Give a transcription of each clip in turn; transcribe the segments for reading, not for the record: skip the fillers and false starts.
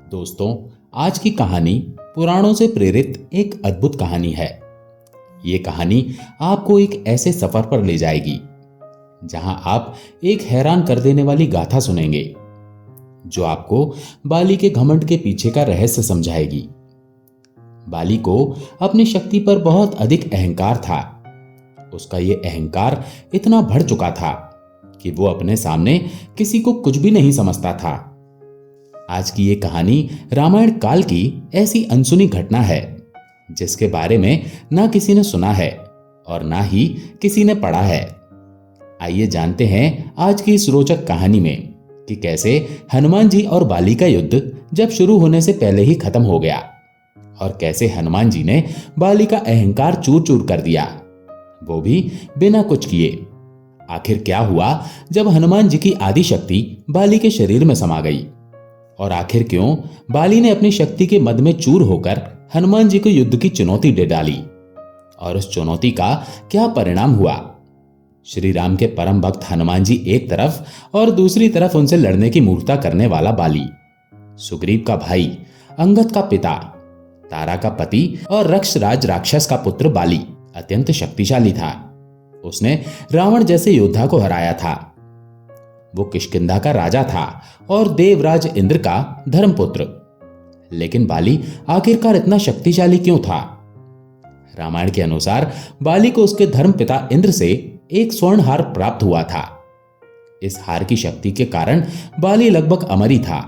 दोस्तों, आज की कहानी पुराणों से प्रेरित एक अद्भुत कहानी है। ये कहानी आपको एक ऐसे सफर पर ले जाएगी जहां आप एक हैरान कर देने वाली गाथा सुनेंगे, जो आपको बाली के घमंड के पीछे का रहस्य समझाएगी। बाली को अपनी शक्ति पर बहुत अधिक अहंकार था। उसका ये अहंकार इतना बढ़ चुका था कि वो अपने सामने किसी को कुछ भी नहीं समझता था। आज की ये कहानी रामायण काल की ऐसी अनसुनी घटना है जिसके बारे में ना किसी ने सुना है और ना ही किसी ने पढ़ा है। आइए जानते हैं आज की इस रोचक कहानी में कि कैसे हनुमान जी और बाली का युद्ध जब शुरू होने से पहले ही खत्म हो गया और कैसे हनुमान जी ने बाली का अहंकार चूर चूर कर दिया, वो भी बिना कुछ किए। आखिर क्या हुआ जब हनुमान जी की आदि शक्ति बाली के शरीर में समा गई, और आखिर क्यों बाली ने अपनी शक्ति के मद में चूर होकर हनुमान जी को युद्ध की चुनौती दे डाली, और उस चुनौती का क्या परिणाम हुआ। श्री राम के परम भक्त हनुमान जी एक तरफ और दूसरी तरफ उनसे लड़ने की मूर्खता करने वाला बाली, सुग्रीव का भाई, अंगद का पिता, तारा का पति और रक्षराज राक्षस का पुत्र बाली अत्यंत शक्तिशाली था। उसने रावण जैसे योद्धा को हराया था। वो किष्किंधा का राजा था और देवराज इंद्र का धर्मपुत्र। लेकिन बाली आखिरकार इतना शक्तिशाली क्यों था? रामायण के अनुसार बाली को उसके धर्मपिता इंद्र से एक स्वर्ण हार प्राप्त हुआ था। इस हार की शक्ति के कारण बाली लगभग अमर ही था।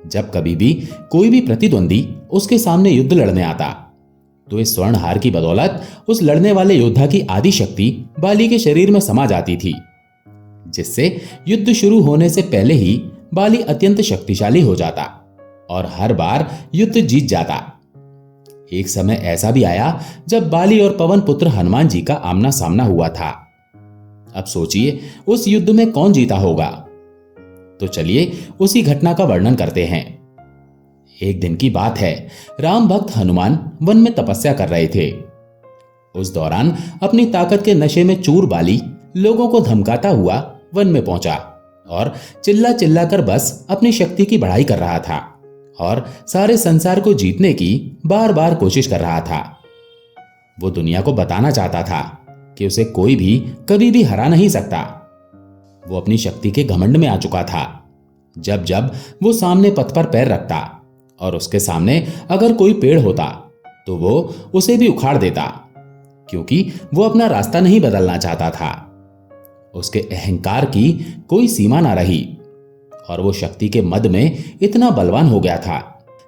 जब कभी भी कोई भी प्रतिद्वंदी उसके सामने युद्ध लड़ने आता तो इस स्वर्ण हार की बदौलत उस लड़ने वाले योद्धा की आदि शक्ति बाली के शरीर में समा जाती थी, जिससे युद्ध शुरू होने से पहले ही बाली अत्यंत शक्तिशाली हो जाता और हर बार युद्ध जीत जाता। एक समय ऐसा भी आया जब बाली और पवन पुत्र हनुमान जी का आमना सामना हुआ था। अब सोचिए उस युद्ध में कौन जीता होगा। तो चलिए उसी घटना का वर्णन करते हैं। एक दिन की बात है, राम भक्त हनुमान वन में तपस्या कर रहे थे। उस दौरान अपनी ताकत के नशे में चूर बाली लोगों को धमकाता हुआ वन में पहुंचा और चिल्ला चिल्ला कर बस अपनी शक्ति की बढ़ाई कर रहा था और सारे संसार को जीतने की बार बार कोशिश कर रहा था। वो दुनिया को बताना चाहता था कि उसे कोई भी कभी भी हरा नहीं सकता। वो अपनी शक्ति के घमंड में आ चुका था। जब जब वो सामने पथ पर पैर रखता और उसके सामने अगर कोई पेड़ होता तो वो उसे भी उखाड़ देता, क्योंकि वो अपना रास्ता नहीं बदलना चाहता था। उसके अहंकार की कोई सीमा ना रही और वो शक्ति के मद में इतना बलवान हो गया था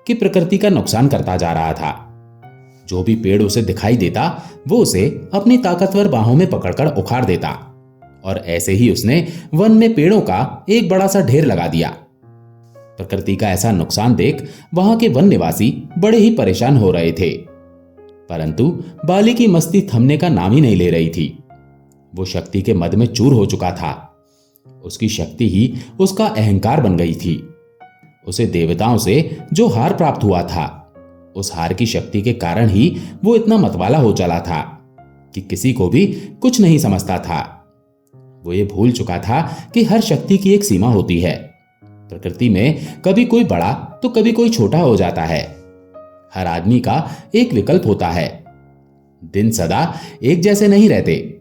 कि प्रकृति का नुकसान करता जा रहा था। जो भी पेड़ उसे दिखाई देता वो उसे अपनी ताकतवर बाहों में पकड़कर उखाड़ देता, और ऐसे ही उसने वन में पेड़ों का एक बड़ा सा ढेर लगा दिया। प्रकृति का ऐसा नुकसान देख वहां के वन निवासी बड़े ही परेशान हो रहे थे, परंतु बाली की मस्ती थमने का नाम ही नहीं ले रही थी। वो शक्ति के मद में चूर हो चुका था। उसकी शक्ति ही उसका अहंकार बन गई थी। उसे देवताओं से जो हार प्राप्त हुआ था, उस हार की शक्ति के कारण ही वो इतना मतवाला हो चला था कि किसी को भी कुछ नहीं समझता था। वो ये भूल चुका था कि हर शक्ति की एक सीमा होती है। प्रकृति में कभी कोई बड़ा तो कभी कोई छोटा हो जाता है। हर आदमी का एक विकल्प होता है। दिन सदा एक जैसे नहीं रहते।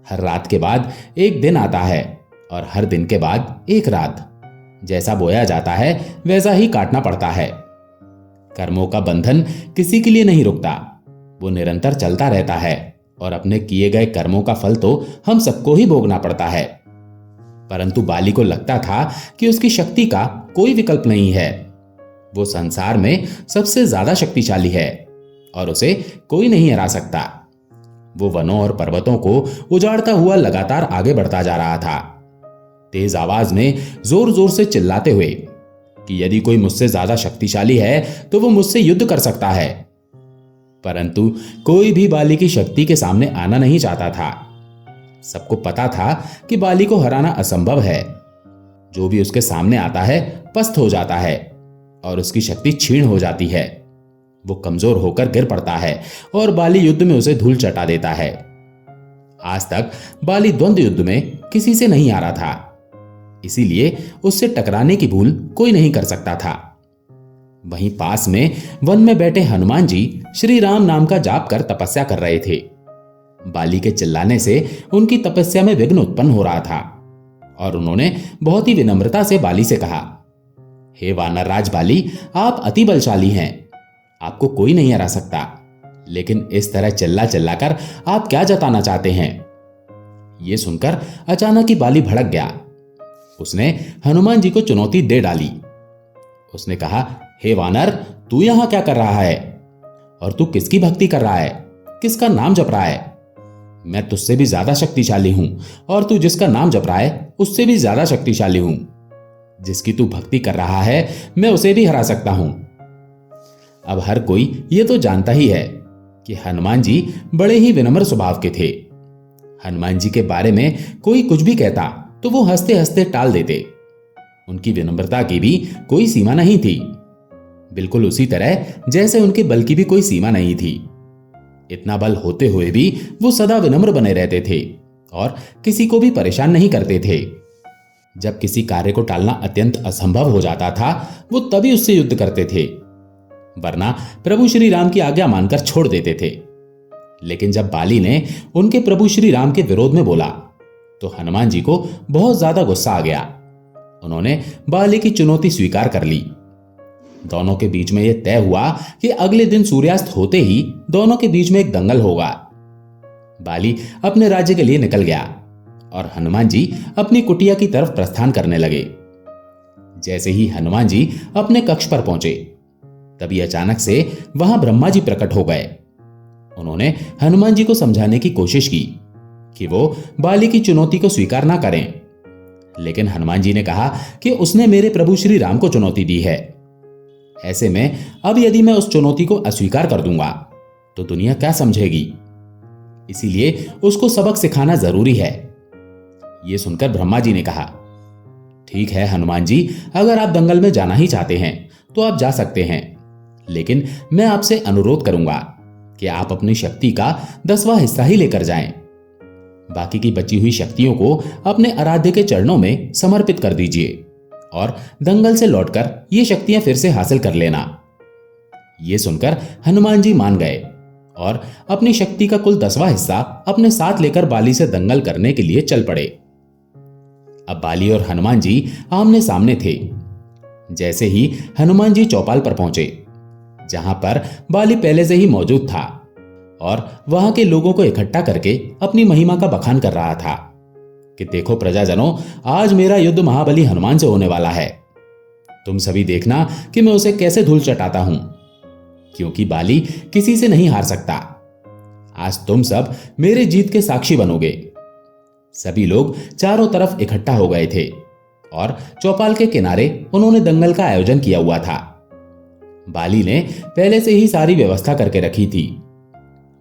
हर रात के बाद एक दिन आता है और हर दिन के बाद एक रात। जैसा बोया जाता है वैसा ही काटना पड़ता है। कर्मों का बंधन किसी के लिए नहीं रुकता, वो निरंतर चलता रहता है और अपने किए गए कर्मों का फल तो हम सबको ही भोगना पड़ता है। परंतु बाली को लगता था कि उसकी शक्ति का कोई विकल्प नहीं है। वो संसार में सबसे ज्यादा शक्तिशाली है और उसे कोई नहीं हरा सकता। वो वनों और पर्वतों को उजाड़ता हुआ लगातार आगे बढ़ता जा रहा था, तेज आवाज में जोर जोर से चिल्लाते हुए कि यदि कोई मुझसे ज्यादा शक्तिशाली है तो वो मुझसे युद्ध कर सकता है। परंतु कोई भी बाली की शक्ति के सामने आना नहीं चाहता था। सबको पता था कि बाली को हराना असंभव है। जो भी उसके सामने आता है पस्त हो जाता है और उसकी शक्ति क्षीण हो जाती है। वो कमजोर होकर गिर पड़ता है और बाली युद्ध में उसे धूल चटा देता है। आज तक बाली द्वंद्व युद्ध में किसी से नहीं हारा था, इसीलिए उससे टकराने की भूल कोई नहीं कर सकता था। वहीं पास में वन में बैठे हनुमान जी श्री राम नाम का जाप कर तपस्या कर रहे थे। बाली के चिल्लाने से उनकी तपस्या में विघ्न उत्पन्न हो रहा था और उन्होंने बहुत ही विनम्रता से बाली से कहा, हे वानरराज बाली, आप अति बलशाली हैं, आपको कोई नहीं हरा सकता, लेकिन इस तरह चिल्ला चिल्ला कर आप क्या जताना चाहते हैं? यह सुनकर अचानक ही बाली भड़क गया। उसने हनुमान जी को चुनौती दे डाली। उसने कहा, हे वानर, तू यहां क्या कर रहा है और तू किसकी भक्ति कर रहा है, किसका नाम जप रहा है? मैं तुझसे भी ज्यादा शक्तिशाली हूं और तू जिसका नाम जप रहा है उससे भी ज्यादा शक्तिशाली हूं। जिसकी तू भक्ति कर रहा है मैं उसे भी हरा सकता हूं। अब हर कोई ये तो जानता ही है कि हनुमान जी बड़े ही विनम्र स्वभाव के थे। हनुमान जी के बारे में कोई कुछ भी कहता तो वो हंसते हंसते टाल देते। उनकी विनम्रता की भी कोई सीमा नहीं थी, बिल्कुल उसी तरह जैसे उनके बल की भी कोई सीमा नहीं थी। इतना बल होते हुए भी वो सदा विनम्र बने रहते थे और किसी को भी परेशान नहीं करते थे। जब किसी कार्य को टालना अत्यंत असंभव हो जाता था वो तभी उससे युद्ध करते थे, वरना प्रभु श्री राम की आज्ञा मानकर छोड़ देते थे। लेकिन जब बाली ने उनके प्रभु श्री राम के विरोध में बोला तो हनुमान जी को बहुत ज्यादा गुस्सा आ गया। उन्होंने बाली की चुनौती स्वीकार कर ली। दोनों के बीच में यह तय हुआ कि अगले दिन सूर्यास्त होते ही दोनों के बीच में एक दंगल होगा। बाली अपने राज्य के लिए निकल गया और हनुमान जी अपनी कुटिया की तरफ प्रस्थान करने लगे। जैसे ही हनुमान जी अपने कक्ष पर पहुंचे तभी अचानक से वहां ब्रह्मा जी प्रकट हो गए। उन्होंने हनुमान जी को समझाने की कोशिश की कि वो बाली की चुनौती को स्वीकार ना करें, लेकिन हनुमान जी ने कहा कि उसने मेरे प्रभु श्री राम को चुनौती दी है। ऐसे में अब यदि मैं उस चुनौती को अस्वीकार कर दूंगा तो दुनिया क्या समझेगी, इसीलिए उसको सबक सिखाना जरूरी है। यह सुनकर ब्रह्मा जी ने कहा, ठीक है हनुमान जी, अगर आप दंगल में जाना ही चाहते हैं तो आप जा सकते हैं, लेकिन मैं आपसे अनुरोध करूंगा कि आप अपनी शक्ति का 10वां हिस्सा ही लेकर जाएं। बाकी की बची हुई शक्तियों को अपने आराध्य के चरणों में समर्पित कर दीजिए और दंगल से लौटकर ये शक्तियां फिर से हासिल कर लेना। ये सुनकर हनुमान जी मान गए और अपनी शक्ति का कुल 10वां हिस्सा अपने साथ लेकर बाली से दंगल करने के लिए चल पड़े। अब बाली और हनुमान जी आमने सामने थे। जैसे ही हनुमान जी चौपाल पर पहुंचे जहां पर बाली पहले से ही मौजूद था और वहां के लोगों को इकट्ठा करके अपनी महिमा का बखान कर रहा था कि देखो प्रजाजनों, आज मेरा युद्ध महाबली हनुमान से होने वाला है। तुम सभी देखना कि मैं उसे कैसे धूल चटाता हूं, क्योंकि बाली किसी से नहीं हार सकता। आज तुम सब मेरे जीत के साक्षी बनोगे। सभी लोग चारों तरफ इकट्ठा हो गए थे और चौपाल के किनारे उन्होंने दंगल का आयोजन किया हुआ था। बाली ने पहले से ही सारी व्यवस्था करके रखी थी।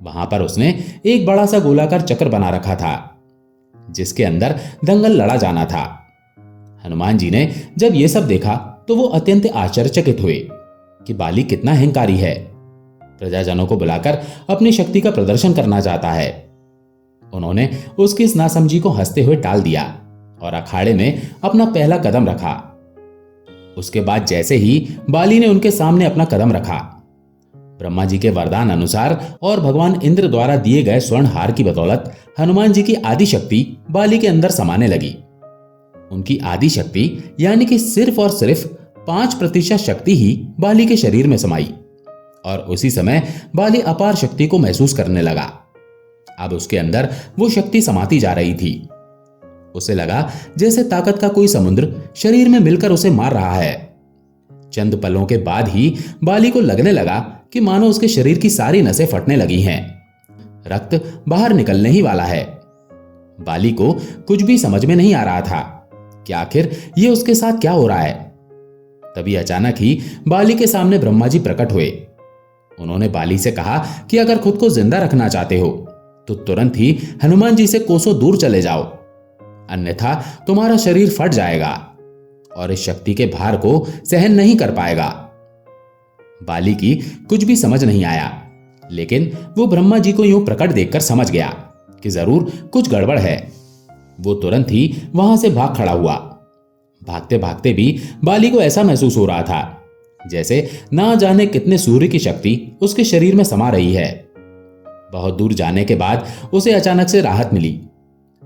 वहां पर उसने एक बड़ा सा गोलाकार चक्र बना रखा था जिसके अंदर दंगल लड़ा जाना था। हनुमान जी ने जब यह सब देखा तो वो अत्यंत आश्चर्यचकित हुए कि बाली कितना अहंकारी है, प्रजाजनों को बुलाकर अपनी शक्ति का प्रदर्शन करना चाहता है। उन्होंने उसकी इस नासमझी को हंसते हुए टाल दिया और अखाड़े में अपना पहला कदम रखा। उसके बाद जैसे ही बाली ने उनके सामने अपना कदम रखा, ब्रह्मा जी के वरदान अनुसार और भगवान इंद्र द्वारा दिए गए स्वर्ण हार की बदौलत हनुमान जी की आदि शक्ति बाली के अंदर समाने लगी। उनकी आदि शक्ति यानी कि सिर्फ और सिर्फ 5% शक्ति ही बाली के शरीर में समाई और उसी समय बाली अपार शक्ति को महसूस करने लगा। अब उसके अंदर वो शक्ति समाती जा रही थी। उसे लगा जैसे ताकत का कोई समुद्र शरीर में मिलकर उसे मार रहा है। चंद पलों के बाद ही बाली को लगने लगा कि मानो उसके शरीर की सारी नसें फटने लगी हैं, रक्त बाहर निकलने ही वाला है। बाली को कुछ भी समझ में नहीं आ रहा था कि आखिर ये उसके साथ क्या हो रहा है। तभी अचानक ही बाली के सामने ब्रह्मा जी प्रकट हुए। उन्होंने बाली से कहा कि अगर खुद को जिंदा रखना चाहते हो तो तुरंत ही हनुमान जी से कोसों दूर चले जाओ, अन्यथा तुम्हारा शरीर फट जाएगा और इस शक्ति के भार को सहन नहीं कर पाएगा। बाली की कुछ भी समझ नहीं आया, लेकिन वो ब्रह्मा जी को यूं प्रकट देखकर समझ गया कि जरूर कुछ गड़बड़ है। वो तुरंत ही वहां से भाग खड़ा हुआ। भागते भागते भी बाली को ऐसा महसूस हो रहा था जैसे ना जाने कितने सूर्य की शक्ति उसके शरीर में समा रही है। बहुत दूर जाने के बाद उसे अचानक से राहत मिली।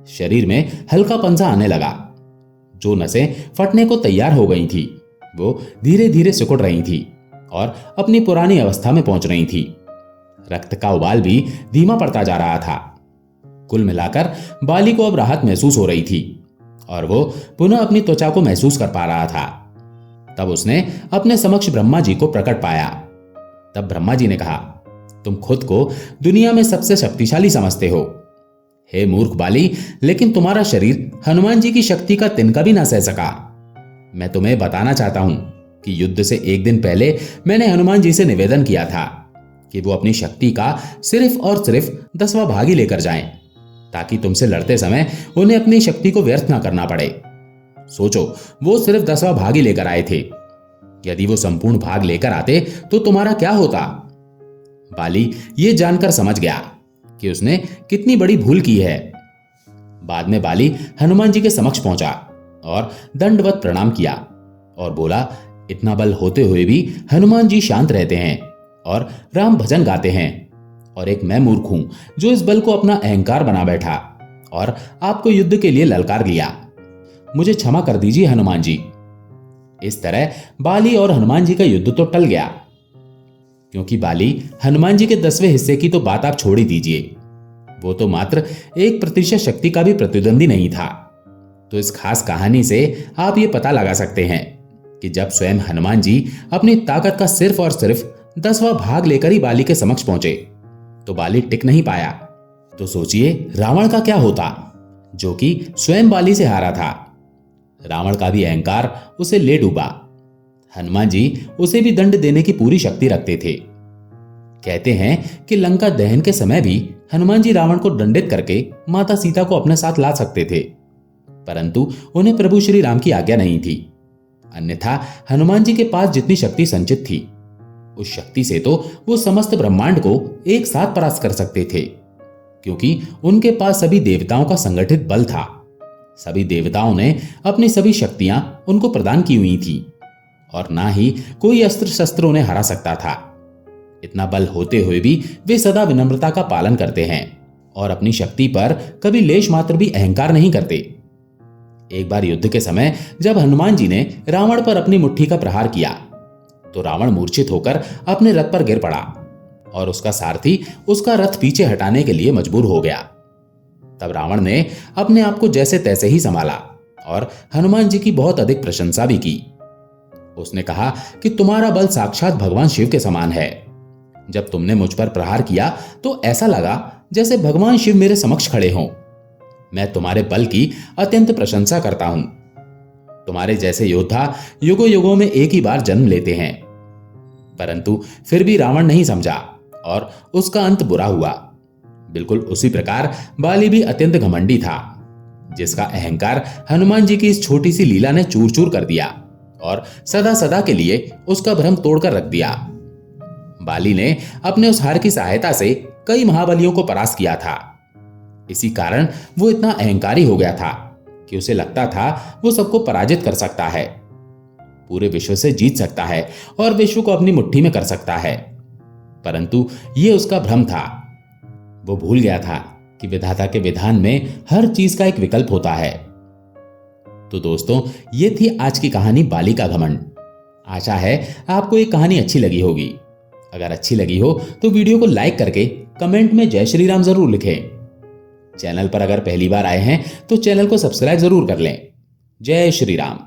शरीर में हल्का पंजा आने लगा। जो नसें फटने को तैयार हो गई थी वो धीरे धीरे सिकुड़ रही थी और अपनी पुरानी अवस्था में पहुंच रही थी। रक्त का उबाल भी धीमा पड़ता जा रहा था। कुल मिलाकर बाली को अब राहत महसूस हो रही थी और वो पुनः अपनी त्वचा को महसूस कर पा रहा था। तब उसने अपने समक्ष ब्रह्मा जी को प्रकट पाया। तब ब्रह्मा जी ने कहा, तुम खुद को दुनिया में सबसे शक्तिशाली समझते हो। हे मूर्ख बाली, लेकिन तुम्हारा शरीर हनुमान जी की शक्ति का तिनका भी ना सह सका। मैं तुम्हें बताना चाहता हूं कि युद्ध से एक दिन पहले मैंने हनुमान जी से निवेदन किया था कि वो अपनी शक्ति का सिर्फ और सिर्फ 10वां भाग ही लेकर जाएं, ताकि तुमसे लड़ते समय उन्हें अपनी शक्ति को व्यर्थ ना करना पड़े। सोचो, वो सिर्फ 10वां भाग ही लेकर आए थे। यदि वो संपूर्ण भाग लेकर आते तो तुम्हारा क्या होता? बाली ये जानकर समझ गया कि उसने कितनी बड़ी भूल की है। बाद में बाली हनुमान जी के समक्ष पहुंचा और दंडवत प्रणाम किया और बोला, इतना बल होते हुए भी हनुमान जी शांत रहते हैं और राम भजन गाते हैं, और एक मैं मूर्ख हूं जो इस बल को अपना अहंकार बना बैठा और आपको युद्ध के लिए ललकार लिया। मुझे क्षमा कर दीजिए हनुमान जी। इस तरह बाली और हनुमान जी का युद्ध तो टल गया, क्योंकि बाली हनुमान जी के 10वें हिस्से की तो बात आप छोड़ ही दीजिए, वो तो मात्र 1% शक्ति का भी प्रतिद्वंदी नहीं था। तो इस खास कहानी से आप ये पता लगा सकते हैं कि जब स्वयं हनुमान जी अपनी ताकत का सिर्फ और सिर्फ 10वां भाग लेकर ही बाली के समक्ष पहुंचे तो बाली टिक नहीं पाया। तो सोचिए रावण का क्या होता, जो कि स्वयं बाली से हारा था। रावण का भी अहंकार उसे ले डूबा। हनुमान जी उसे भी दंड देने की पूरी शक्ति रखते थे। कहते हैं कि लंका दहन के समय भी हनुमान जी रावण को दंडित करके माता सीता को अपने साथ ला सकते थे, परंतु उन्हें प्रभु श्री राम की आज्ञा नहीं थी। अन्यथा हनुमान जी के पास जितनी शक्ति संचित थी, उस शक्ति से तो वो समस्त ब्रह्मांड को एक साथ परास्त कर सकते थे, क्योंकि उनके पास सभी देवताओं का संगठित बल था। सभी देवताओं ने अपनी सभी शक्तियां उनको प्रदान की हुई थी और ना ही कोई अस्त्र शस्त्र उन्हें हरा सकता था। इतना बल होते हुए भी वे सदा विनम्रता का पालन करते हैं और अपनी शक्ति पर कभी लेश मात्र भी अहंकार नहीं करते। एक बार युद्ध के समय जब हनुमान जी ने रावण पर अपनी मुट्ठी का प्रहार किया तो रावण मूर्छित होकर अपने रथ पर गिर पड़ा और उसका सारथी उसका रथ पीछे हटाने के लिए मजबूर हो गया। तब रावण ने अपने आप को जैसे तैसे ही संभाला और हनुमान जी की बहुत अधिक प्रशंसा भी की। उसने कहा कि तुम्हारा बल साक्षात भगवान शिव के समान है। जब तुमने मुझ पर प्रहार किया तो ऐसा लगा जैसे भगवान शिव मेरे समक्ष खड़े हों। मैं तुम्हारे बल की अत्यंत प्रशंसा करता हूं। तुम्हारे जैसे योद्धा युगों युगों में एक ही बार जन्म लेते हैं। परंतु फिर भी रावण नहीं समझा और उसका अंत बुरा हुआ। बिल्कुल उसी प्रकार बाली भी अत्यंत घमंडी था, जिसका अहंकार हनुमान जी की इस छोटी सी लीला ने चूर चूर कर दिया और सदा सदा के लिए उसका भ्रम तोड़कर रख दिया। बाली ने अपने उस हार की सहायता से कई महाबलियों को परास्त किया था। इसी कारण वो इतना अहंकारी हो गया था कि उसे लगता था वो सबको पराजित कर सकता है, पूरे विश्व से जीत सकता है और विश्व को अपनी मुट्ठी में कर सकता है। परंतु ये उसका भ्रम था। वो भूल गया था कि विधाता के विधान में हर चीज का एक विकल्प होता है। तो दोस्तों, ये थी आज की कहानी बाली का घमंड। आशा है आपको ये कहानी अच्छी लगी होगी। अगर अच्छी लगी हो तो वीडियो को लाइक करके कमेंट में जय श्री राम जरूर लिखें। चैनल पर अगर पहली बार आए हैं तो चैनल को सब्सक्राइब जरूर कर लें। जय श्री राम।